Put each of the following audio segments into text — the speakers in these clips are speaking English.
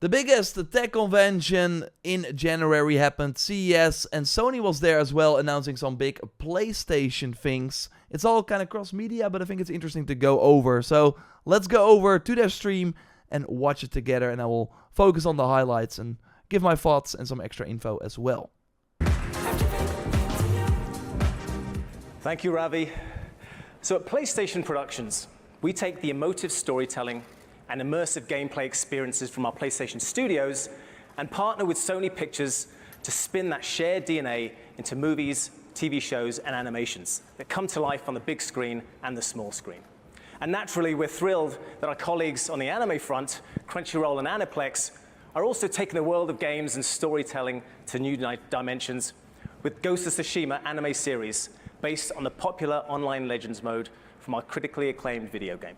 The biggest tech convention in January happened, CES, and Sony was there as well, announcing some big PlayStation things. It's all kind of cross-media, but I think it's interesting to go over. So let's go over to their stream and watch it together, and I will focus on the highlights and give my thoughts and some extra info as well. Thank you, Ravi. So at PlayStation Productions, we take the emotive storytelling and immersive gameplay experiences from our PlayStation studios and partner with Sony Pictures to spin that shared DNA into movies, TV shows, and animations that come to life on the big screen and the small screen. And naturally, we're thrilled that our colleagues on the anime front, Crunchyroll and Aniplex, are also taking the world of games and storytelling to new dimensions with Ghost of Tsushima anime series based on the popular online Legends mode from our critically acclaimed video game.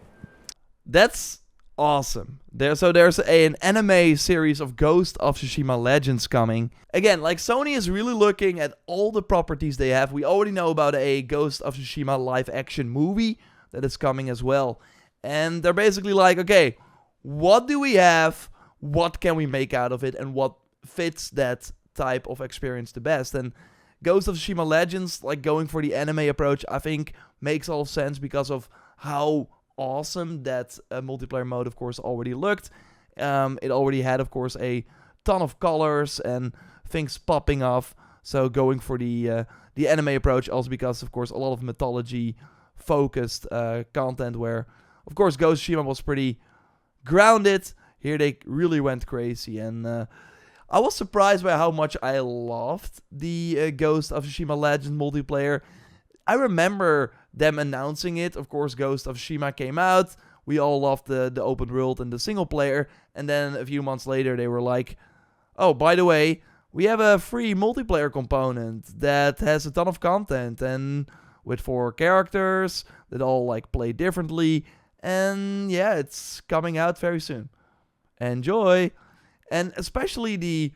That's awesome. There's an anime series of Ghost of Tsushima Legends coming. Again, like Sony is really looking at all the properties they have. We already know about a Ghost of Tsushima live action movie that is coming as well. And they're basically like, okay, what do we have? What can we make out of it? And what fits that type of experience the best? And Ghost of Tsushima Legends, like going for the anime approach, I think makes all sense because of how awesome that multiplayer mode, of course, already looked. It already had, of course, a ton of colors and things popping off. So going for the anime approach, also because, of course, a lot of mythology-focused content where, of course, Ghost of Tsushima was pretty grounded. Here they really went crazy, and I was surprised by how much I loved the Ghost of Tsushima Legends multiplayer. I remember them announcing it. Of course, Ghost of Tsushima came out. We all loved the open world and the single player. And then a few months later, they were like, oh, by the way, we have a free multiplayer component that has a ton of content and with 4 characters that all like play differently. And yeah, it's coming out very soon. Enjoy. And especially the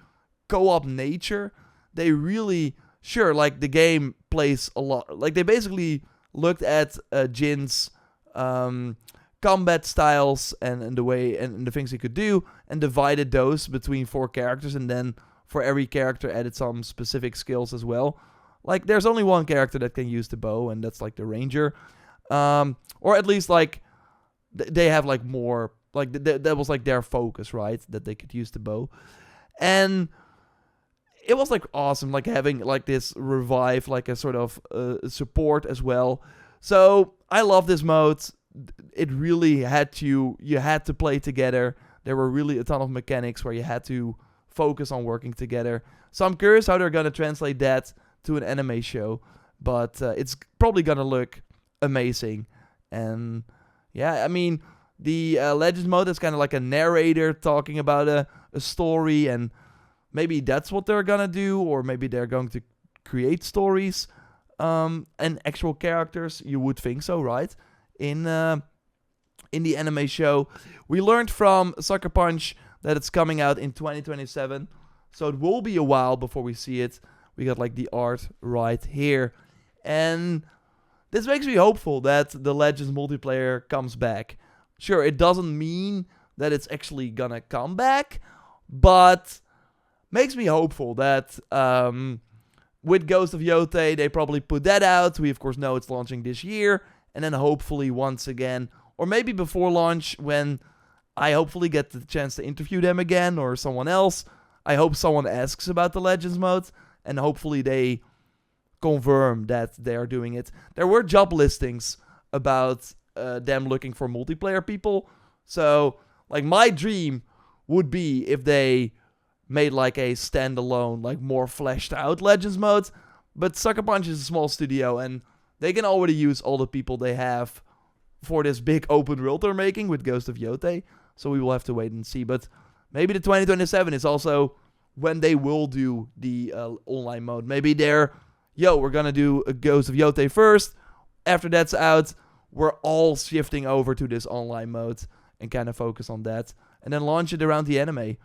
co-op nature, they really, sure, like the game plays a lot. Like they basically looked at Jin's combat styles and the way and the things he could do and divided those between 4 characters, and then for every character added some specific skills as well. Like there's only one character that can use the bow, and that's like the ranger, or at least like they have like more. Like, that was, like, their focus, right? That they could use the bow. And it was, like, awesome, like, having, like, this revive, like, a sort of support as well. So, I love this mode. It really you had to play together. There were really a ton of mechanics where you had to focus on working together. So, I'm curious how they're going to translate that to an anime show. But it's probably going to look amazing. And, yeah, I mean, the Legends mode is kind of like a narrator talking about a story, and maybe that's what they're gonna do, or maybe they're going to create stories and actual characters. You would think so, right? In the anime show, we learned from Sucker Punch that it's coming out in 2027, so it will be a while before we see it. We got like the art right here, and this makes me hopeful that the Legends multiplayer comes back. Sure, it doesn't mean that it's actually gonna come back, but makes me hopeful that with Ghost of Yotei, they probably put that out. We, of course, know it's launching this year, and then hopefully once again, or maybe before launch, when I hopefully get the chance to interview them again, or someone else, I hope someone asks about the Legends mode, and hopefully they confirm that they are doing it. There were job listings about them looking for multiplayer people. So, like, my dream would be if they made, like, a standalone, like, more fleshed out Legends mode. But Sucker Punch is a small studio, and they can already use all the people they have for this big open world they're making with Ghost of Yotei. So we will have to wait and see. But maybe the 2027 is also when they will do the online mode. Maybe they're, we're gonna do a Ghost of Yotei first. After that's out, we're all shifting over to this online mode and kind of focus on that. And then launch it around the anime.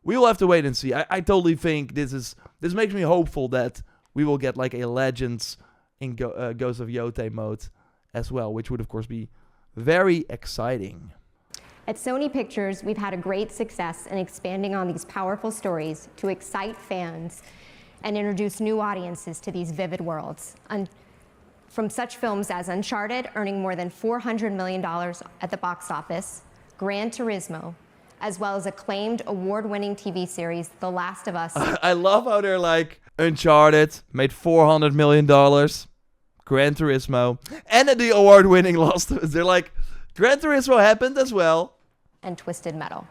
We will have to wait and see. I totally think this makes me hopeful that we will get like a Legends in Ghost of Yotei mode as well, which would of course be very exciting. At Sony Pictures, we've had a great success in expanding on these powerful stories to excite fans and introduce new audiences to these vivid worlds. From such films as Uncharted, earning more than $400 million at the box office, Gran Turismo, as well as acclaimed award-winning TV series The Last of Us. I love how they're like, Uncharted made $400 million, Gran Turismo, and the award-winning Last of Us. They're like, Gran Turismo happened as well. And Twisted Metal.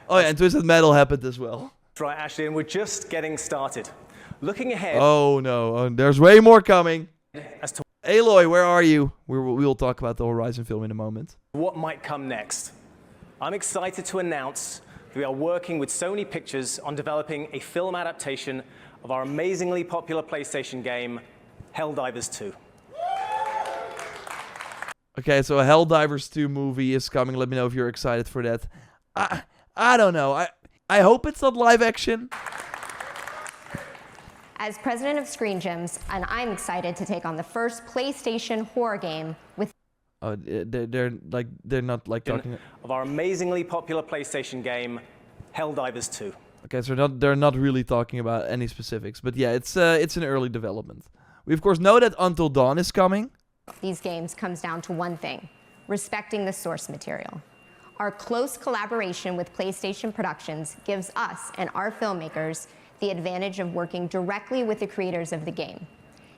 Oh yeah, and Twisted Metal happened as well. That's right, Ashley, and we're just getting started. Looking ahead. Oh no, there's way more coming. As to Aloy, where are you? We'll talk about the Horizon film in a moment. what might come next. I'm excited to announce that we are working with Sony Pictures on developing a film adaptation of our amazingly popular PlayStation game, Helldivers 2. Okay, so a Helldivers 2 movie is coming. Let me know if you're excited for that. I don't know. I hope it's not live action. As president of Screen Gems, and I'm excited to take on the first PlayStation horror game with Oh, they're not like talking. Of our amazingly popular PlayStation game, Helldivers 2. Okay, so they're not really talking about any specifics, but yeah, it's an early development. We of course know that Until Dawn is coming. these games comes down to one thing: respecting the source material. Our close collaboration with PlayStation Productions gives us and our filmmakers the advantage of working directly with the creators of the game.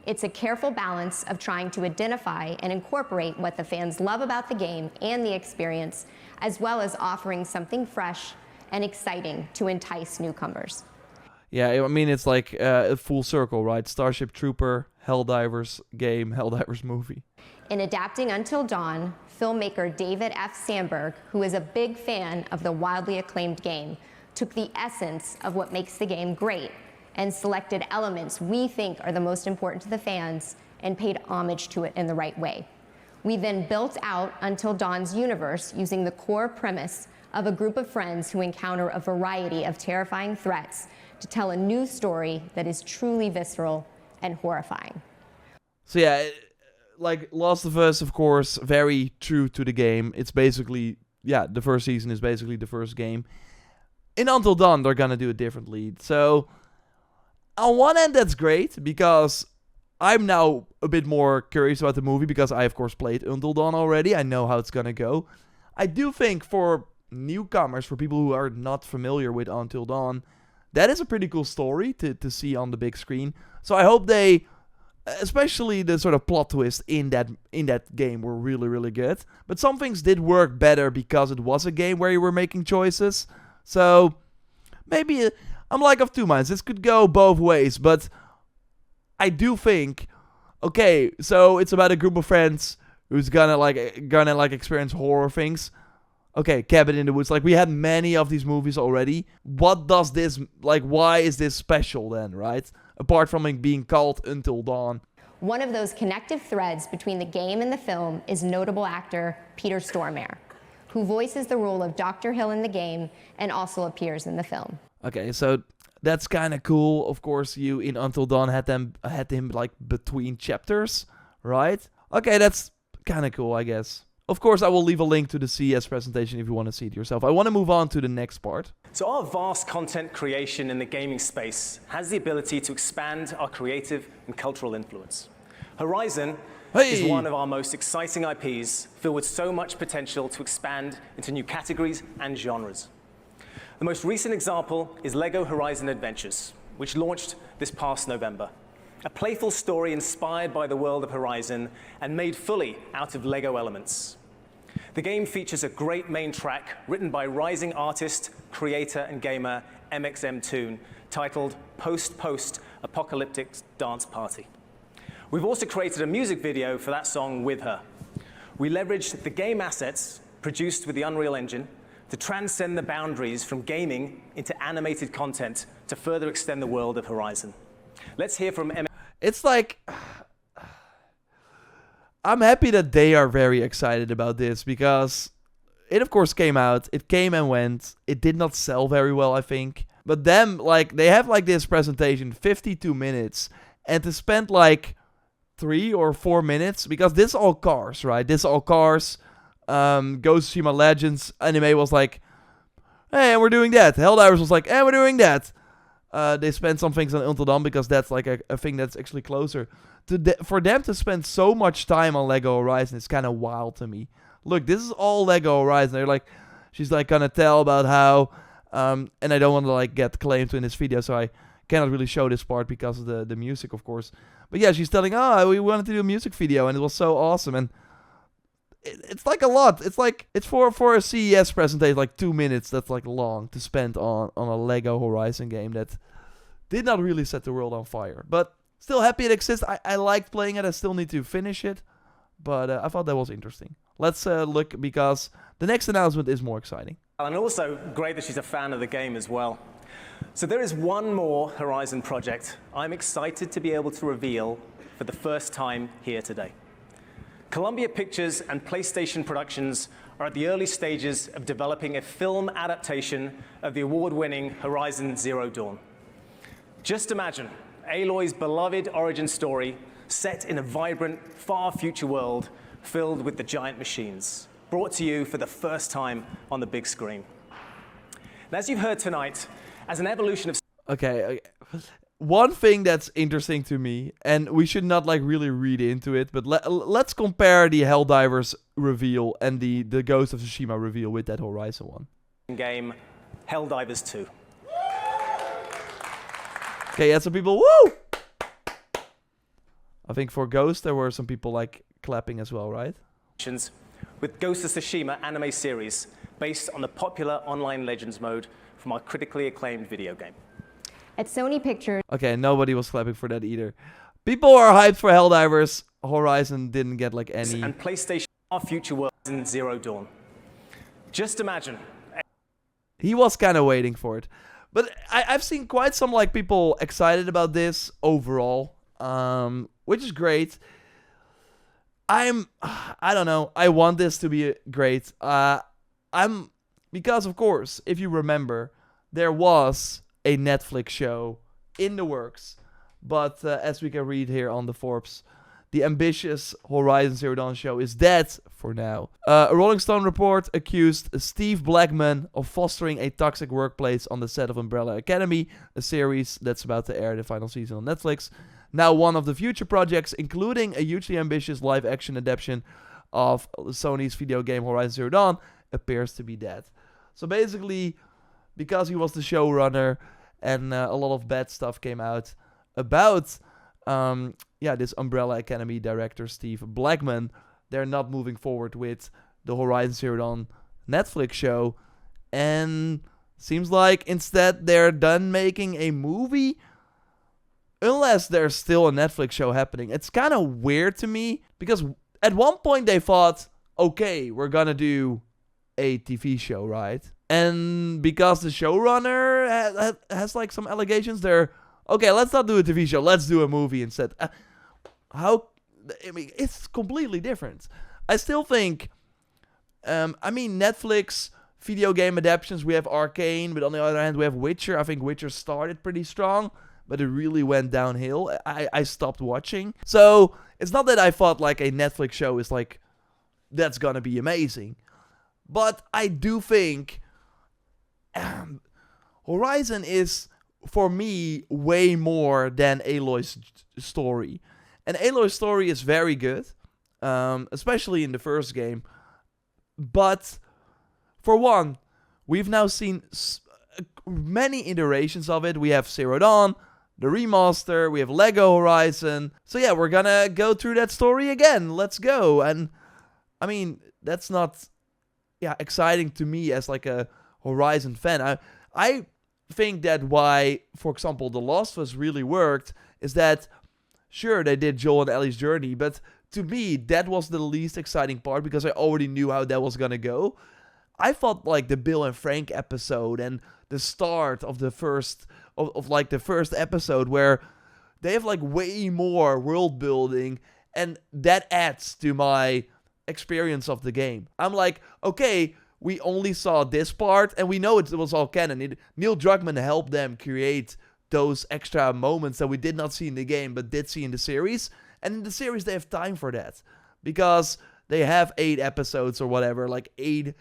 It's a careful balance of trying to identify and incorporate what the fans love about the game and the experience, as well as offering something fresh and exciting to entice newcomers. Yeah, I mean, it's like a full circle, right? Starship Trooper, Helldivers game, Helldivers movie. In adapting Until Dawn, filmmaker David F. Sandberg, who is a big fan of the wildly acclaimed game, took the essence of what makes the game great and selected elements we think are the most important to the fans and paid homage to it in the right way. We then built out Until Dawn's universe using the core premise of a group of friends who encounter a variety of terrifying threats to tell a new story that is truly visceral and horrifying. So yeah, like Last of Us, of course, very true to the game. It's basically, yeah, the first season is basically the first game. In Until Dawn, they're gonna do it differently. So on one end, that's great, because I'm now a bit more curious about the movie, because I, of course, played Until Dawn already. I know how it's gonna go. I do think for newcomers, for people who are not familiar with Until Dawn, that is a pretty cool story to see on the big screen. So I hope they, especially the sort of plot twist in that game, were really, really good. But some things did work better because it was a game where you were making choices. So maybe I'm like of two minds. This could go both ways, but I do think, okay, so it's about a group of friends who's gonna experience horror things. Okay, Cabin in the Woods. Like, we had many of these movies already. What does this, like, why is this special then, right? Apart from it being called Until Dawn. One of those connective threads between the game and the film is notable actor Peter Stormare, who voices the role of Dr. Hill in the game and also appears in the film. Okay, so that's kind of cool. Of course, you in Until Dawn had him like between chapters, right? Okay, that's kind of cool, I guess. Of course, I will leave a link to the CES presentation if you want to see it yourself. I want to move on to the next part. So our vast content creation in the gaming space has the ability to expand our creative and cultural influence. Horizon is one of our most exciting IPs, filled with so much potential to expand into new categories and genres. The most recent example is LEGO Horizon Adventures, which launched this past November. A playful story inspired by the world of Horizon and made fully out of LEGO elements. The game features a great main track written by rising artist, creator, and gamer MXM Toon, titled Post Apocalyptic Dance Party. We've also created a music video for that song with her. We leveraged the game assets produced with the Unreal Engine to transcend the boundaries from gaming into animated content to further extend the world of Horizon. Let's hear from It's like, I'm happy that they are very excited about this, because it of course came out, it came and went, it did not sell very well, I think. But them, like, they have like this presentation, 52 minutes, and to spend like 3 or 4 minutes, because this is all cars, right? This is all cars, Ghost of Tsushima Legends anime was like, hey, we're doing that. Helldivers was like, hey, we're doing that. They spent some things on Until Dawn because that's like a thing that's actually closer. For them to spend so much time on Lego Horizon is kind of wild to me. Look, this is all Lego Horizon. They're like, she's like gonna tell about how, and I don't want to like get claimed in this video, so I cannot really show this part because of the music, of course. But yeah, she's telling, we wanted to do a music video, and it was so awesome. And it's like a lot. It's like, it's for a CES presentation, like 2 minutes. That's like long to spend on a Lego Horizon game that did not really set the world on fire. But still happy it exists. I liked playing it. I still need to finish it. But I thought that was interesting. Let's look, because the next announcement is more exciting. And also great that she's a fan of the game as well. So there is one more Horizon project I'm excited to be able to reveal for the first time here today. Columbia Pictures and PlayStation Productions are at the early stages of developing a film adaptation of the award-winning Horizon Zero Dawn. Just imagine Aloy's beloved origin story set in a vibrant, far future world filled with the giant machines, brought to you for the first time on the big screen. And as you've heard tonight, as an evolution of... Okay, one thing that's interesting to me, and we should not like really read into it, but let's compare the Helldivers reveal and the Ghost of Tsushima reveal with that Horizon one. Game Helldivers 2. Okay, yeah, some people, woo! I think for Ghost there were some people like clapping as well, right? With Ghost of Tsushima anime series based on the popular online Legends mode from our critically acclaimed video game. At Sony Pictures. Okay, nobody was clapping for that either. People are hyped for Helldivers. Horizon didn't get like any. And PlayStation Our Future World in Zero Dawn. Just imagine. He was kind of waiting for it. But I've seen quite some like people excited about this overall, which is great. I don't know. I want this to be great. Because of course, if you remember, there was a Netflix show in the works, but as we can read here on the Forbes, the ambitious Horizon Zero Dawn show is dead for now. A Rolling Stone report accused Steve Blackman of fostering a toxic workplace on the set of Umbrella Academy, a series that's about to air the final season on Netflix. Now one of the future projects, including a hugely ambitious live-action adaptation of Sony's video game Horizon Zero Dawn, appears to be dead. So basically, because he was the showrunner and a lot of bad stuff came out about this Umbrella Academy director Steve Blackman, they're not moving forward with the Horizon Zero Dawn Netflix show, and seems like instead they're done making a movie, unless there's still a Netflix show happening. It's kind of weird to me, because at one point they thought, okay, we're gonna do a TV show, right? And because the showrunner has like some allegations, they're okay, let's not do a TV show, let's do a movie instead. It's completely different. I still think, Netflix video game adaptations, we have Arcane, but on the other hand, we have Witcher. I think Witcher started pretty strong, but it really went downhill. I stopped watching. So it's not that I thought like a Netflix show is like, that's gonna be amazing. But I do think Horizon is, for me, way more than Aloy's story. And Aloy's story is very good, especially in the first game. But, for one, we've now seen many iterations of it. We have Zero Dawn, the remaster, we have Lego Horizon. So yeah, we're gonna go through that story again. Let's go. And, that's not exciting to me as like a Horizon fan. I think that why, for example, The Last of Us really worked is that, sure, they did Joel and Ellie's journey, but to me, that was the least exciting part because I already knew how that was gonna go. I thought like the Bill and Frank episode and the start of the first episode where they have like way more world building, and that adds to my experience of the game. I'm like, okay, we only saw this part, and we know it was all canon. Neil Druckmann helped them create those extra moments that we did not see in the game, but did see in the series. And in the series, they have time for that. Because they have 8 episodes or whatever, like 8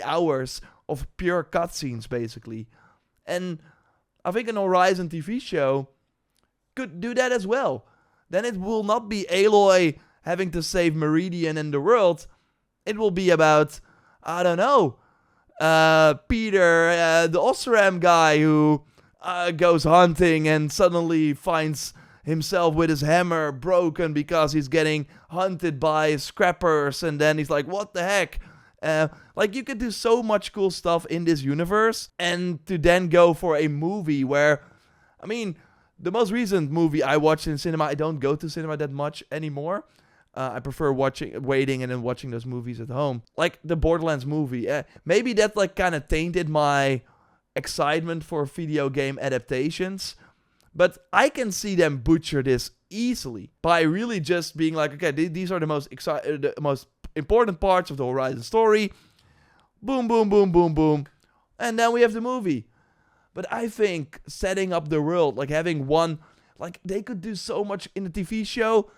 hours of pure cutscenes basically. And I think an Horizon TV show could do that as well. Then it will not be Aloy having to save Meridian and the world. It will be about, I don't know, Peter, the Osram guy who goes hunting and suddenly finds himself with his hammer broken because he's getting hunted by scrappers, and then he's like, what the heck? Like, you could do so much cool stuff in this universe, and to then go for a movie where, I mean, the most recent movie I watched in cinema, I don't go to cinema that much anymore. I prefer waiting and then watching those movies at home. Like the Borderlands movie. Maybe that like kind of tainted my excitement for video game adaptations. But I can see them butcher this easily by really just being like, okay, these are the most important parts of the Horizon story. Boom, boom, boom, boom, boom. And then we have the movie. But I think setting up the world, like having one, like they could do so much in the TV show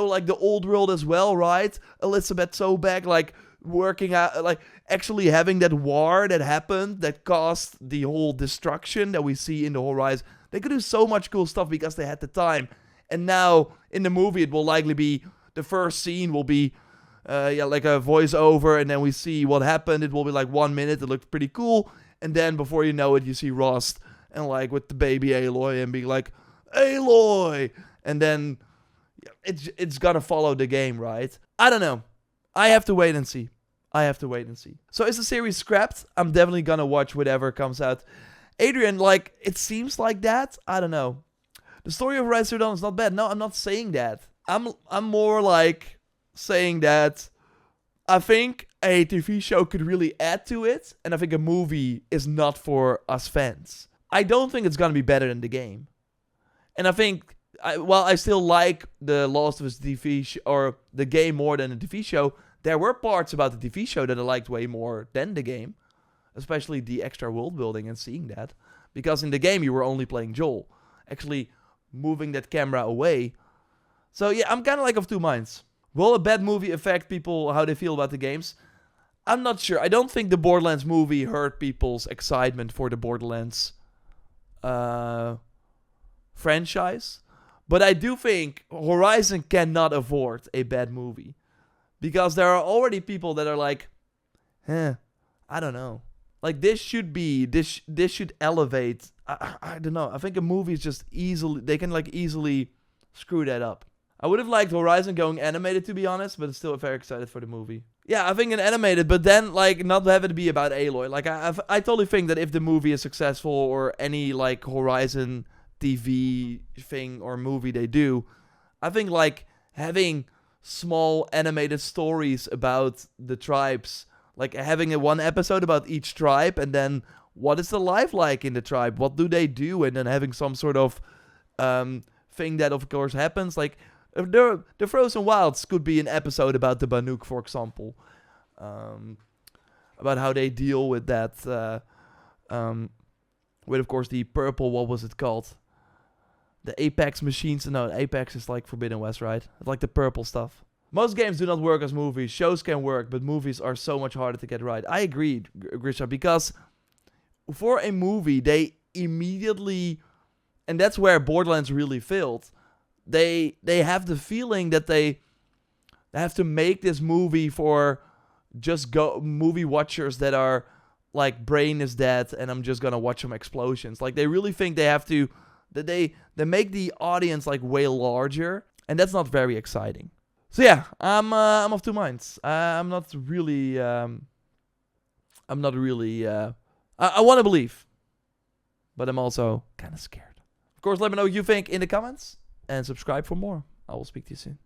like the old world as well, right? Elizabeth Sobek, like working out, like actually having that war that happened that caused the whole destruction that we see in the Horizon. They could do so much cool stuff because they had the time. And now in the movie, it will likely be, the first scene will be, like a voiceover, and then we see what happened. It will be like 1 minute. It looked pretty cool. And then before you know it, you see Rost and like with the baby Aloy and being like, Aloy! And then it's gonna follow the game, right? I don't know. I have to wait and see. So is the series scrapped? I'm definitely gonna watch whatever comes out. Adrian, like, it seems like that. I don't know. The story of Horizon Zero Dawn is not bad. No, I'm not saying that. I'm more like saying that I think a TV show could really add to it, and I think a movie is not for us fans. I don't think it's gonna be better than the game. And I think, while I still like the Last of Us TV or the game more than the TV show, there were parts about the TV show that I liked way more than the game. Especially the extra world building and seeing that. Because in the game you were only playing Joel. Actually moving that camera away. So yeah, I'm kind of like of two minds. Will a bad movie affect people, how they feel about the games? I'm not sure. I don't think the Borderlands movie hurt people's excitement for the Borderlands franchise. But I do think Horizon cannot afford a bad movie. Because there are already people that are like, I don't know. Like, this should elevate. I don't know. I think a movie is just they can like easily screw that up. I would have liked Horizon going animated, to be honest, but still very excited for the movie. Yeah, I think an animated, but then like not have it be about Aloy. Like I totally think that if the movie is successful or any like Horizon TV thing or movie they do, I think like having small animated stories about the tribes, like having one episode about each tribe, and then what is the life like in the tribe? What do they do? And then having some sort of thing that, of course, happens. Like, the Frozen Wilds could be an episode about the Banuk, for example. About how they deal with that. With, of course, the purple, what was it called? The Apex machines. No, Apex is like Forbidden West, right? It's like the purple stuff. Most games do not work as movies. Shows can work, but movies are so much harder to get right. I agree, Grisha, because for a movie, they immediately, and that's where Borderlands really failed, they have the feeling that they have to make this movie for just movie watchers that are like, brain is dead and I'm just gonna watch some explosions. Like, they really think they have to, that they make the audience like way larger, and that's not very exciting. So yeah, I'm of two minds. I want to believe, but I'm also kind of scared. Of course, let me know what you think in the comments, and subscribe for more. I will speak to you soon.